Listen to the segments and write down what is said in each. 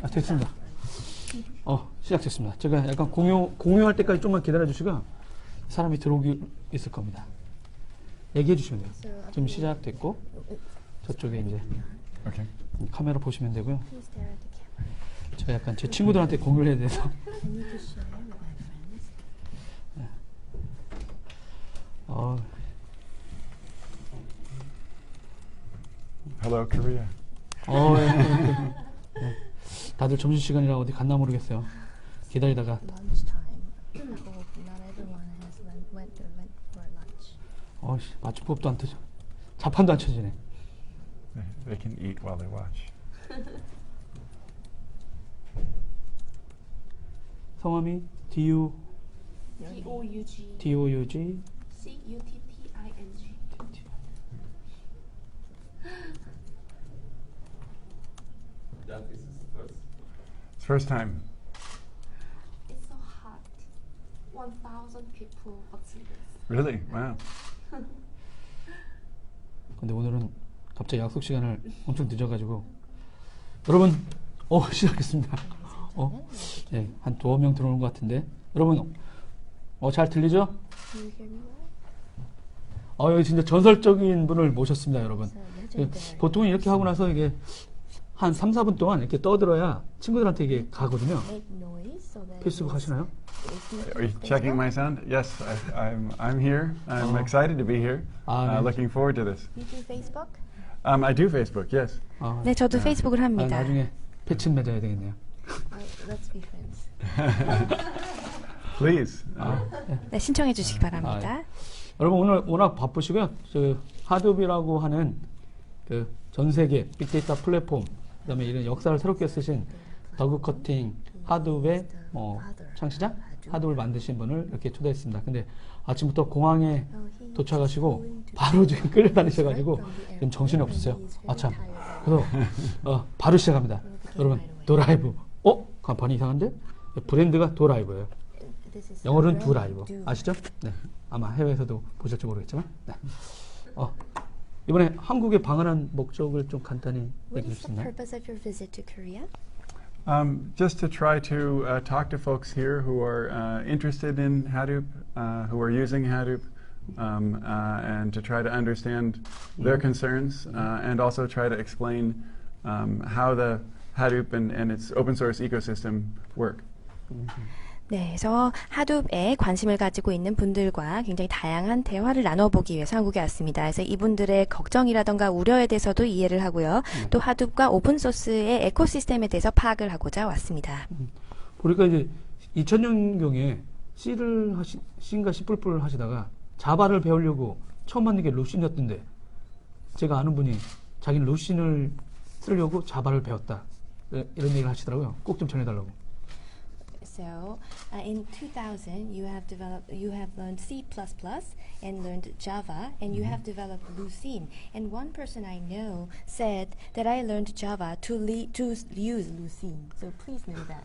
아, 됐습니다. 시작됐습니다. 제가 약간 공유할 때까지 좀만 기다려 주시고 사람이 들어오기 있을 겁니다. 얘기해 주시면 돼요. 지금 시작됐고 저쪽에 이제 Okay. 카메라 보시면 되고요. 제가 약간 제 친구들한테 공유를 해야 돼서. 네. Hello, Korea. 네. 다들 점심시간이라 어디 갔나 모르겠어요. 기다리다가. 맞춤법도 안 터져. 자판도 안 쳐지네. They can eat while they watch. 성함이 D-O-U-G D-O-U-G D-O-U-G C-U-T-T-I-N-G. That is his first. It's first time. It's so hot. 1,000 people watching this. Really? Wow. 근데 오늘은 갑자기 약속 시간을 엄청 늦어가지고 여러분 시작했습니다. 네, 한 2명 들어오는 것 같은데 여러분 잘 들리죠? Can you hear me 여기 well? 진짜 전설적인 분을 모셨습니다, 여러분. 보통은 이렇게 하고 나서 이게 한 3, 4분 동안 이렇게 떠들어야 친구들한테 이게 가거든요. Make noise so that 페이스북 하시나요? Are you checking my sound? Yes, I'm here. I'm excited to be here. 네. Looking forward to this. You do Facebook? I do Facebook. Yes. 네, 저도 페이스북을 합니다. 나중에 패친 맺어야 되겠네요. Let's be friends. Please. 네, 신청해 주시기 바랍니다. 여러분 오늘 워낙 바쁘시고요. 하둡이라고 하는 그 전 세계 빅데이터 플랫폼, 그다음에 이런 역사를 새롭게 쓰신 더그 커팅 하둡의 창시자, 하둡을 만드신 분을 이렇게 초대했습니다. 근데 아침부터 공항에 도착하시고 바로 지금 끌려다니셔가지고 지금 정신이 없었어요. 참. 그래서 바로 시작합니다. 여러분 도라이브. 간판이 이상한데? 브랜드가 도라이브예요. 영어로는 두라이브. 아시죠? 네. 아마 해외에서도 보실지 모르겠지만. 네. 이번에 한국에 방문한 목적을 좀 간단히 What 얘기해 is the 주시나요? purpose of your visit to Korea? Just to try to talk to folks here who are interested in Hadoop, who are using Hadoop, and to try to understand their concerns, and also try to explain how the Hadoop and its open source ecosystem work. 네, 그래서 하둡에 관심을 가지고 있는 분들과 굉장히 다양한 대화를 나눠보기 위해서 한국에 왔습니다. 그래서 이분들의 걱정이라던가 우려에 대해서도 이해를 하고요. 또 하둡과 오픈소스의 에코시스템에 대해서 파악을 하고자 왔습니다. 보니까 이제 2000년경에 C인가 C++ 하시다가 자바를 배우려고 처음 만든 게 루신이었던데 제가 아는 분이 자기는 루신을 쓰려고 자바를 배웠다. 이런 얘기를 하시더라고요. 꼭 좀 전해달라고. So, in 2000, you have learned C++ and learned Java, and you have developed Lucene. And one person I know said that I learned Java to use Lucene. So please know that.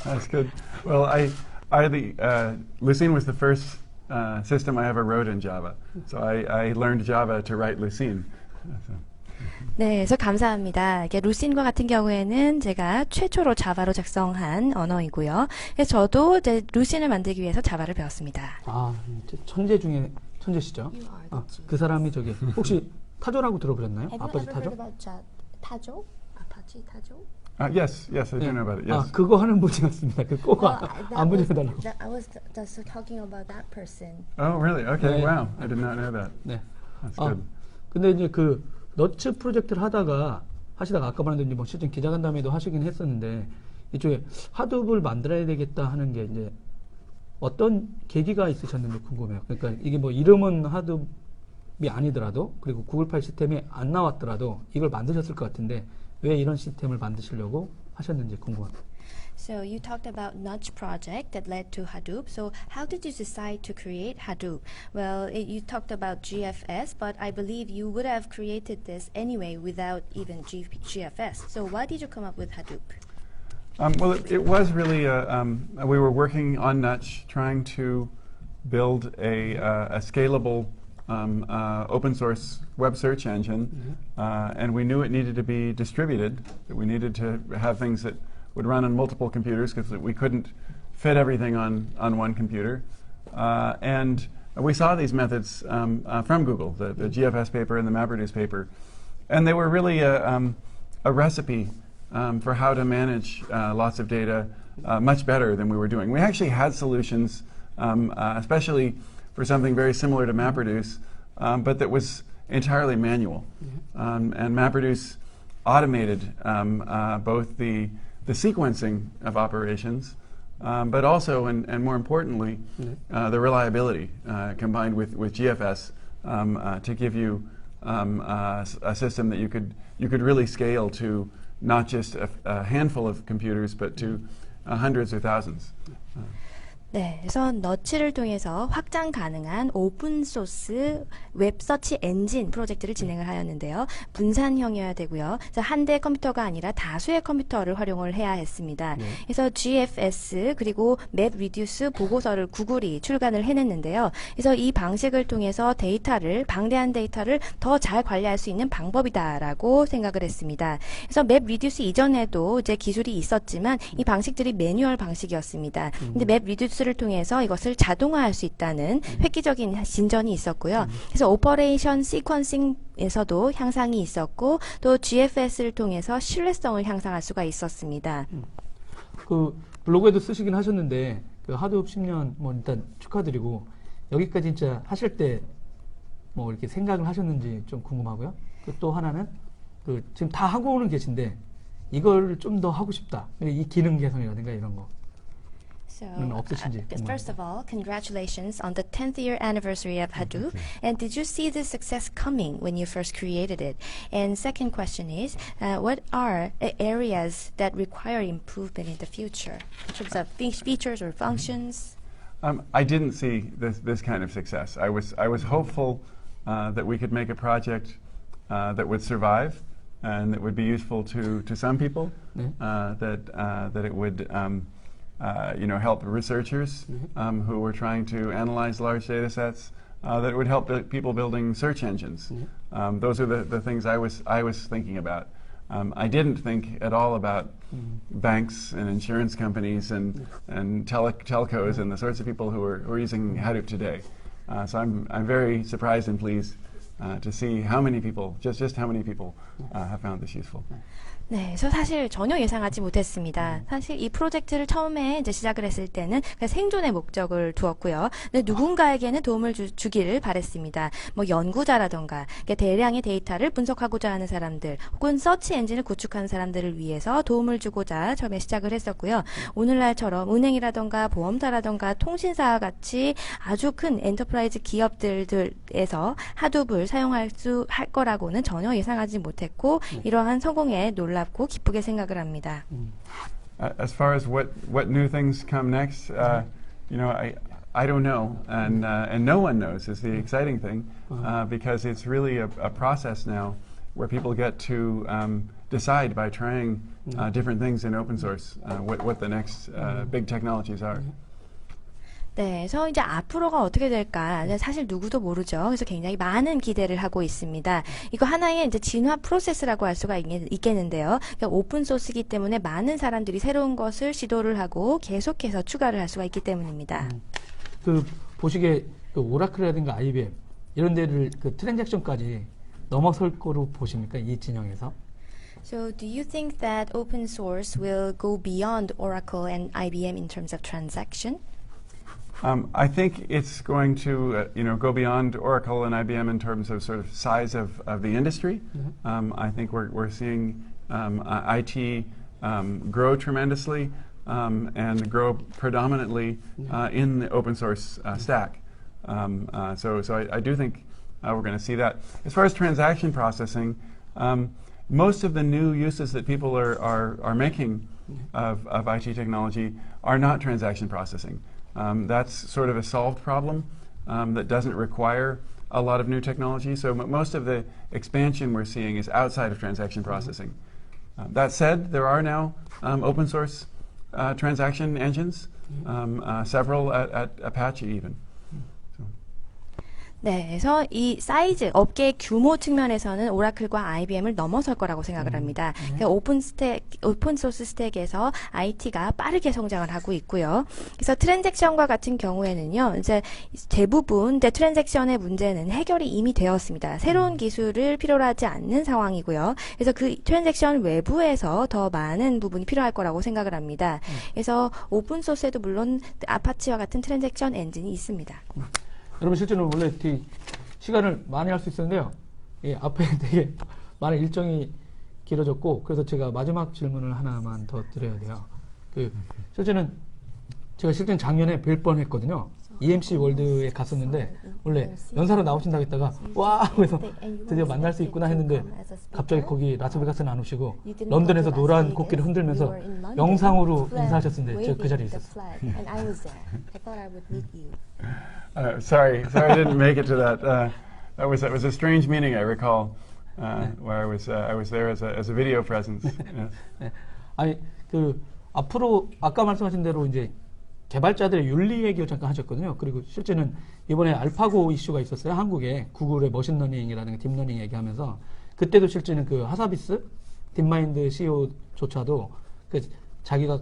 That's good. Well, Lucene was the first system I ever wrote in Java. So I learned Java to write Lucene. 네, 그래서 감사합니다. 이게 루신과 같은 경우에는 제가 최초로 자바로 작성한 언어이고요. 그래서 저도 이제 루신을 만들기 위해서 자바를 배웠습니다. 천재 중에 천재시죠? 그 사람이 혹시 타조라고 들어보셨나요? Have you 아빠지 ever 타조? heard about Tajo? Apache Tajo? Yes, I do know about it. Yes. 그거 하는 분이었습니다. 꼭 안 보내달라고. I was just talking about that person. Oh, really? Okay. 네. Wow. I did not know that. 네. That's good. 근데 이제 너츠 프로젝트를 하시다가 아까 말한 뭐 실전 기자간담회도 하시긴 했었는데 이쪽에 하둡을 만들어야 되겠다 하는 게 이제 어떤 계기가 있으셨는지 궁금해요. 그러니까 이게 뭐 이름은 하둡이 아니더라도 그리고 구글 파일 시스템이 안 나왔더라도 이걸 만드셨을 것 같은데 왜 이런 시스템을 만드시려고 하셨는지 궁금합니다. So you talked about Nudge project that led to Hadoop. So how did you decide to create Hadoop? Well, you talked about GFS, but I believe you would have created this anyway without even GFS. So why did you come up with Hadoop? Well, it was really we were working on Nudge, trying to build a scalable open source web search engine, and we knew it needed to be distributed, that we needed to have things that would run on multiple computers because we couldn't fit everything on one computer. And we saw these methods from Google, the GFS paper and the MapReduce paper, and they were really a recipe for how to manage lots of data much better than we were doing. We actually had solutions, especially for something very similar to MapReduce, but that was entirely manual. And MapReduce automated both the sequencing of operations, but also, and more importantly, the reliability combined with GFS to give you a system that you could really scale to not just a handful of computers, but to hundreds or thousands. 네, 그래서 너츠를 통해서 확장 가능한 오픈 소스 웹 서치 엔진 프로젝트를 진행을 하였는데요. 분산형이어야 되고요. 그래서 한 대의 컴퓨터가 아니라 다수의 컴퓨터를 활용을 해야 했습니다. 그래서 GFS 그리고 맵리듀스 보고서를 구글이 출간을 해냈는데요. 그래서 이 방식을 통해서 방대한 데이터를 더 잘 관리할 수 있는 방법이다라고 생각을 했습니다. 그래서 맵리듀스 이전에도 이제 기술이 있었지만 이 방식들이 매뉴얼 방식이었습니다. 근데 맵리듀스 를 통해서 이것을 자동화할 수 있다는 획기적인 진전이 있었고요. 그래서 오퍼레이션 시퀀싱에서도 향상이 있었고 또 GFS를 통해서 신뢰성을 향상할 수가 있었습니다. 그 블로그에도 쓰시긴 하셨는데 그 하드업 10년 뭐 일단 축하드리고 여기까지 진짜 하실 때 뭐 이렇게 생각을 하셨는지 좀 궁금하고요. 또 하나는 그 지금 다 하고는 계신데 이걸 좀 더 하고 싶다. 이 기능 개선이라든가 이런 거. So, 없으신지 first of all, congratulations on the 10th year anniversary of Hadoop. And did you see the success coming when you first created it? And second question is, what are areas that require improvement in the future in terms of features or functions? I didn't see this kind of success. I was hopeful that we could make a project that would survive and that would be useful to some people, that it would help researchers who were trying to analyze large data sets, that it would help people building search engines. Those are the things I was thinking about. I didn't think at all about banks and insurance companies and telcos and the sorts of people who are using Hadoop today. So I'm very surprised and pleased to see how many people, just how many people have found this useful. 네, 저 사실 전혀 예상하지 못했습니다. 사실 이 프로젝트를 처음에 이제 시작을 했을 때는 그냥 생존의 목적을 두었고요. 근데 누군가에게는 도움을 주기를 바랬습니다. 뭐 연구자라던가 대량의 데이터를 분석하고자 하는 사람들, 혹은 서치 엔진을 구축하는 사람들을 위해서 도움을 주고자 처음에 시작을 했었고요. 오늘날처럼 은행이라던가 보험사라던가 통신사와 같이 아주 큰 엔터프라이즈 기업들에서 하둡을 사용할 할 거라고는 전혀 예상하지 못했고 이러한 성공에 놀랍고 기쁘게 생각을 합니다. As far as what new things come next, I don't know, and no one knows is the exciting thing, because it's really a process now where people get to decide by trying different things in open source what the next big technologies are. 네, 그래서 이제 앞으로가 어떻게 될까 사실 누구도 모르죠. 그래서 굉장히 많은 기대를 하고 있습니다. 이거 하나의 이제 진화 프로세스라고 할 수가 있겠는데요. 그러니까 오픈 소스이기 때문에 많은 사람들이 새로운 것을 시도를 하고 계속해서 추가를 할 수가 있기 때문입니다. 그 보시기에 그 오라클이라든가 IBM 이런 데를 그 트랜잭션까지 넘어설 거로 보십니까? 이 진영에서? So do you think that open source will go beyond Oracle and IBM in terms of transaction? I think it's going to, go beyond Oracle and IBM in terms of sort of size of the industry. I think we're seeing IT grow tremendously and grow predominantly in the open source stack. So I do think we're going to see that. As far as transaction processing, most of the new uses that people are making of IT technology are not transaction processing. That's sort of a solved problem that doesn't require a lot of new technology. So most of the expansion we're seeing is outside of transaction processing. That said, there are now open source transaction engines, several at Apache even. 네, 그래서 이 사이즈, 업계 규모 측면에서는 오라클과 IBM을 넘어설 거라고 생각을 합니다. 그러니까 오픈 소스 스택에서 IT가 빠르게 성장을 하고 있고요. 그래서 트랜잭션과 같은 경우에는요, 이제 대부분 트랜잭션의 문제는 해결이 이미 되었습니다. 새로운 기술을 필요로 하지 않는 상황이고요. 그래서 그 트랜잭션 외부에서 더 많은 부분이 필요할 거라고 생각을 합니다. 그래서 오픈 소스에도 물론 아파치와 같은 트랜잭션 엔진이 있습니다. 여러분 실제로 원래 되게 시간을 많이 할 수 있었는데요. 예, 앞에 되게 많은 일정이 길어졌고 그래서 제가 마지막 질문을 하나만 더 드려야 돼요. 실제는 제가 작년에 뵐 뻔했거든요. EMC 월드에 갔었는데 원래 연사로 나오신다고 했다가 와 그래서 드디어 만날 수 있구나 했는데 갑자기 거기 라스베가스는 안 오시고 런던에서 노란 국기를 흔들면서 영상으로 인사하셨는데 제가 그 자리에 있었어요. Sorry, I didn't make it to that. That was a strange meeting, I recall, where I was there as a video presence. Yes. 네. 아니 앞으로 아까 말씀하신 대로 이제 개발자들의 윤리 얘기를 잠깐 하셨거든요. 그리고 실제는 이번에 알파고 이슈가 있었어요. 한국에 구글의 머신러닝이라든가 딥러닝 얘기하면서 그때도 실제는 하사비스 딥마인드 CEO조차도 자기가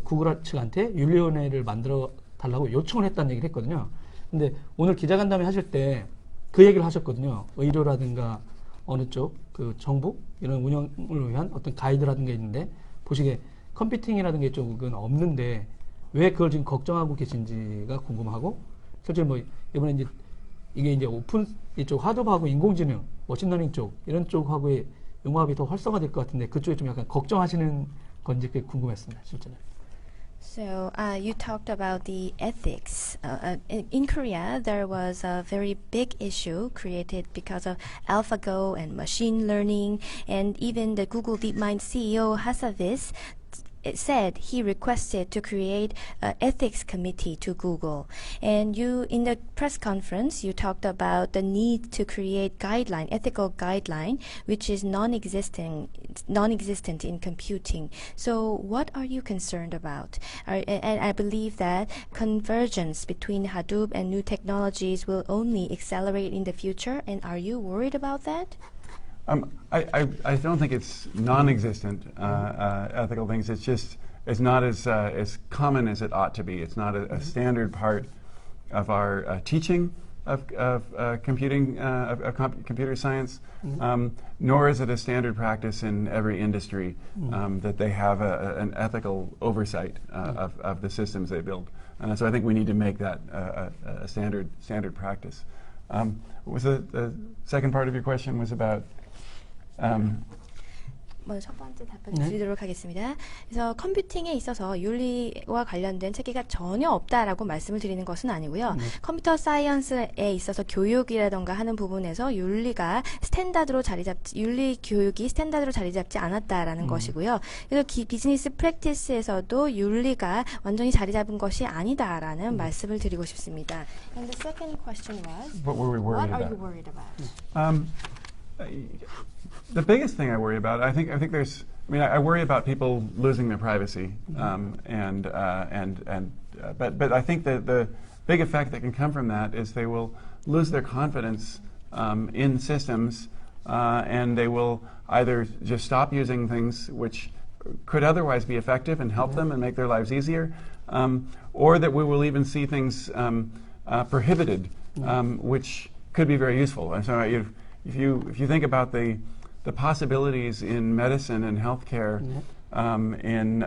구글 측한테 윤리위원회를 만들어 달라고 요청을 했다는 얘기를 했거든요. 근데 오늘 기자간담회 하실 때 그 얘기를 하셨거든요. 의료라든가 어느 쪽 정부 이런 운영을 위한 어떤 가이드라든가 있는데 보시기에 컴퓨팅이라든가 쪽은 없는데 왜 그걸 지금 걱정하고 계신지가 궁금하고 실제 이번에 이게 오픈 이쪽 하드하고 인공지능, 머신러닝 쪽 이런 쪽하고의 융합이 더 활성화될 것 같은데 그쪽에 좀 약간 걱정하시는 건지 그게 궁금했습니다. 실제는. So you talked about the ethics. In Korea, there was a very big issue created because of AlphaGo and machine learning, and even the Google DeepMind CEO Hasavis it said he requested to create an ethics committee to Google. And you, in the press conference, you talked about the need to create ethical guideline, which is non-existent in computing. So what are you concerned about? And I believe that convergence between Hadoop and new technologies will only accelerate in the future. And are you worried about that? I don't think it's non-existent ethical things. It's not as common as it ought to be. It's not a standard part of our teaching of computer science, nor is it a standard practice in every industry that they have an ethical oversight of the systems they build. So I think we need to make that a standard practice. What was the second part of your question was about? 먼저 첫 번째 답변 드리도록 하겠습니다. 그래서 컴퓨팅에 있어서 윤리와 관련된 체계가 전혀 없다라고 말씀을 드리는 것은 아니고요. 컴퓨터 사이언스에 있어서 교육이라던가 하는 부분에서 윤리 교육이 스탠다드로 자리 잡지 않았다라는 것이고요. 그래서 비즈니스 프랙티스에서도 윤리가 완전히 자리 잡은 것이 아니다라는 말씀을 드리고 싶습니다. And the second question was, what are you worried about? The biggest thing I worry about, I think I worry about people losing their privacy, but I think that the big effect that can come from that is they will lose their confidence in systems, and they will either just stop using things which could otherwise be effective and help them and make their lives easier, or that we will even see things prohibited, which could be very useful. And so if you think about the possibilities in medicine and healthcare, in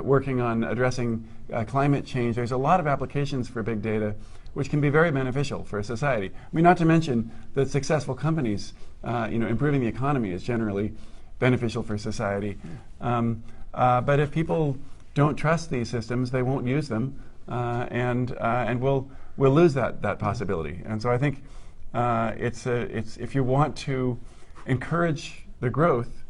working on addressing climate change, there's a lot of applications for big data which can be very beneficial for a society. I mean, not to mention that successful companies, improving the economy is generally beneficial for society. But if people don't trust these systems, they won't use them, and we'll lose that possibility. And so I think it's if you want to encourage the growth,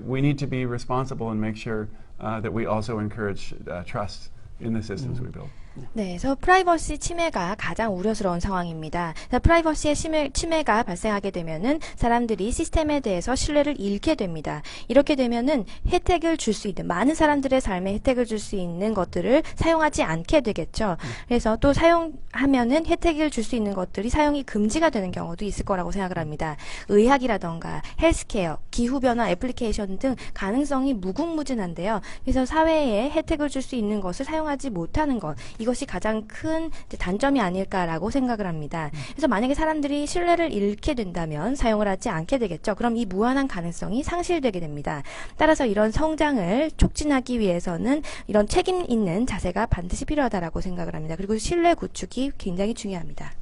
we need to be responsible and make sure that we also encourage trust in the systems we build. 네, 그래서 프라이버시 침해가 가장 우려스러운 상황입니다. 그래서 프라이버시의 침해가 발생하게 되면은 사람들이 시스템에 대해서 신뢰를 잃게 됩니다. 이렇게 되면은 혜택을 줄 수 있는, 많은 사람들의 삶에 혜택을 줄 수 있는 것들을 사용하지 않게 되겠죠. 그래서 또 사용하면은 혜택을 줄 수 있는 것들이 사용이 금지가 되는 경우도 있을 거라고 생각을 합니다. 의학이라던가 헬스케어, 기후변화 애플리케이션 등 가능성이 무궁무진한데요. 그래서 사회에 혜택을 줄 수 있는 것을 사용하지 못하는 것, 이것이 가장 큰 단점이 아닐까라고 생각을 합니다. 그래서 만약에 사람들이 신뢰를 잃게 된다면 사용을 하지 않게 되겠죠. 그럼 이 무한한 가능성이 상실되게 됩니다. 따라서 이런 성장을 촉진하기 위해서는 이런 책임 있는 자세가 반드시 필요하다라고 생각을 합니다. 그리고 신뢰 구축이 굉장히 중요합니다.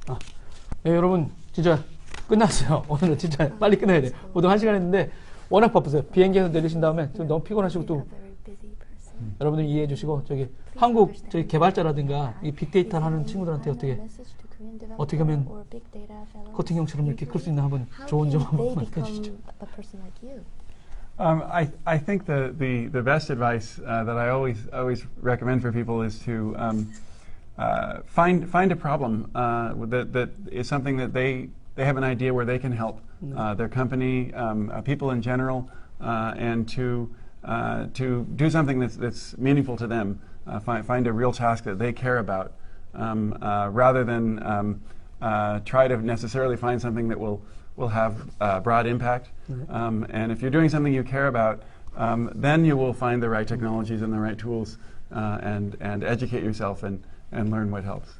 네, 여러분 진짜 끝났어요. 오늘은 진짜 빨리 끝내야 돼요. 보통 1시간 했는데 워낙 바쁘세요. 비행기에서 내리신 다음에 좀 너무 피곤하시고 또 여러분들 이해해 주시고 저기 한국 저기 개발자라든가 이 빅데이터를 하는 친구들한테 어떻게 하면 커팅 형처럼 이렇게 클 수 있나 한번 좋은 점 한번 해주시죠. I think the best advice that I always recommend for people is to find a problem that is something that they have an idea where they can help their company, people in general, and to do something that's meaningful to them. Find a real task that they care about, rather than try to necessarily find something that will have broad impact. And if you're doing something you care about, then you will find the right technologies and the right tools, and educate yourself and learn what helps.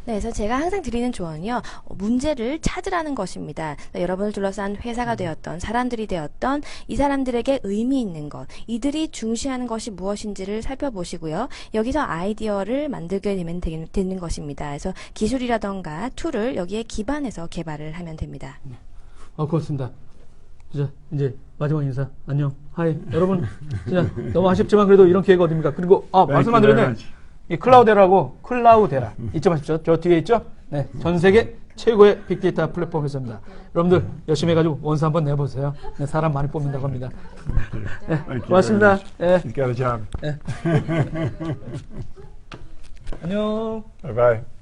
네, 그래서 제가 항상 드리는 조언이요, 문제를 찾으라는 것입니다. 여러분을 둘러싼 회사가 되었던, 사람들이 되었던, 이 사람들에게 의미 있는 것, 이들이 중시하는 것이 무엇인지를 살펴보시고요. 여기서 아이디어를 만들게 되면 되는 것입니다. 그래서 기술이라던가 툴을 여기에 기반해서 개발을 하면 됩니다. 고맙습니다. 진짜 이제 마지막 인사. 안녕. 하이. 여러분 진짜 너무 아쉽지만 그래도 이런 기회가 어딥니까? 그리고 말씀 안 드렸네. 이 클라우데라고 클라우데라 잊지 마십시오. 저 뒤에 있죠? 네, 전 세계 최고의 빅데이터 플랫폼 회사입니다. 여러분들 열심히 해가지고 원서 한번 내보세요. 네, 사람 많이 뽑는다고 합니다. 네, 고맙습니다. 네. He's got a job. 네. 안녕. Bye bye.